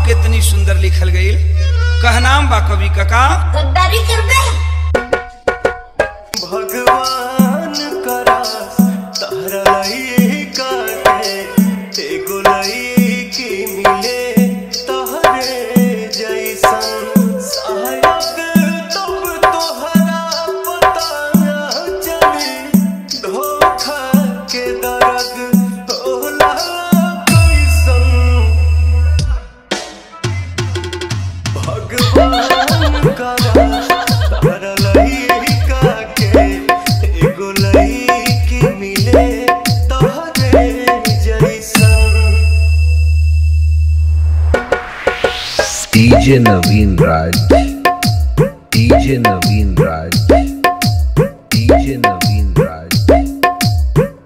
कितनी सुंदर लिखल गई। कहनाम बा कवि का गद्दारी करबे भगवान करा तारा लई काटे एगो लई की मिले तहरे जैसन शायद तब तोहरा पता न चली धोखा के दर्द होला कैसन। भगवान करा तारा लई काके एगो लई की मिले तहरे जैसन। DJ Naveen Raj, DJ Naveen Raj, DJ Naveen Raj,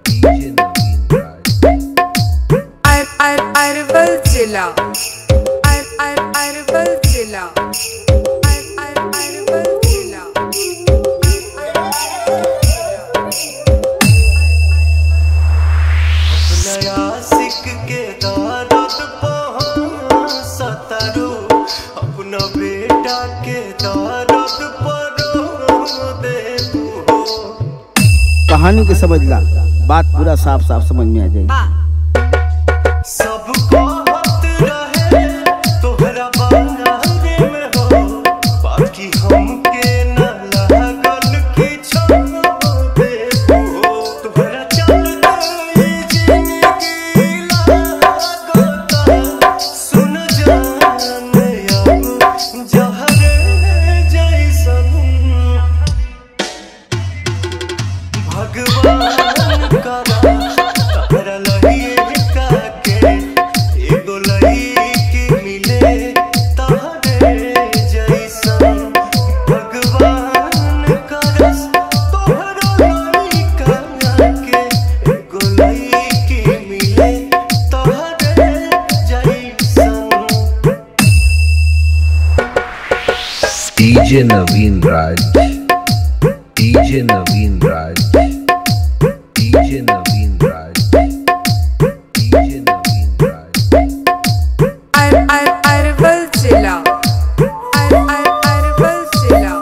DJ Naveen Raj। Arwal जिला, अरवल जिला, अरवल जिला। अपना आशिक के दर्द पहुँच सतारू अपना बेटा के दर्द पर देबू। कहानी के समझला, बात पूरा साफ साफ समझ में आ जाएगी। सबको हत रहे तोहरा बारे में हो बाकी हमके न लागल किछो देबू। तोहरा चलते जिंदगी लागता सुन जाने अब जहरे जैसन। भगवान करा तारा लई काके एगो लई की मिले तहरे जैसन। भगवान करस तोहरा लई काके एगो लई की मिले तहरे जैसन। DJ Naveen Raj, DJ Naveen Raj, DJ Naveen Raj, DJ Naveen Raj। Arwal जिला, अरवल जिला,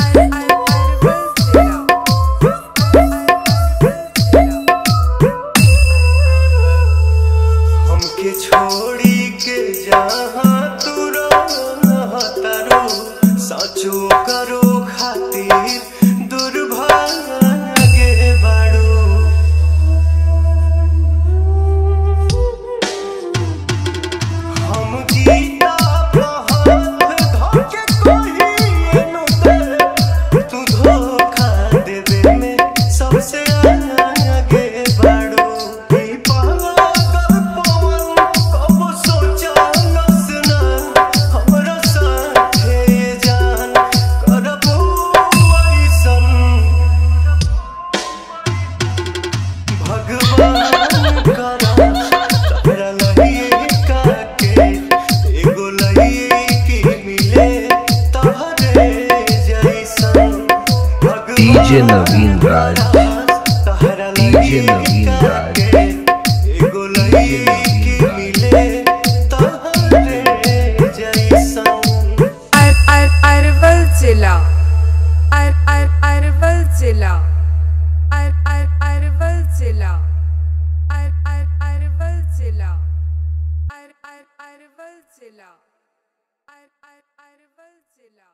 अरवल जिला। हमके छोड़ी के जहाँ तू रहतारू साचो करो खातिर दुर्भाग्य बाड़ू। हम गीता बहुत धोखे कहिए नु दे तू धोखा देवे में सबसे आगे बाड़ू। ई पागल पवन कब सोचलस ना हमरा साथे जान करबू ऐसन। भगवान करा तारा लई काके एगो लई की मिले तहरे जैसन। DJ Naveen Raj, तारा DJ लई Naveen Raj, काके एगो लई की मिले तहरे जैसन। अरवल जिला, अरवल जिला, अरवल जिला, अरवल जिला, अरवल जिला, अरवल जिला।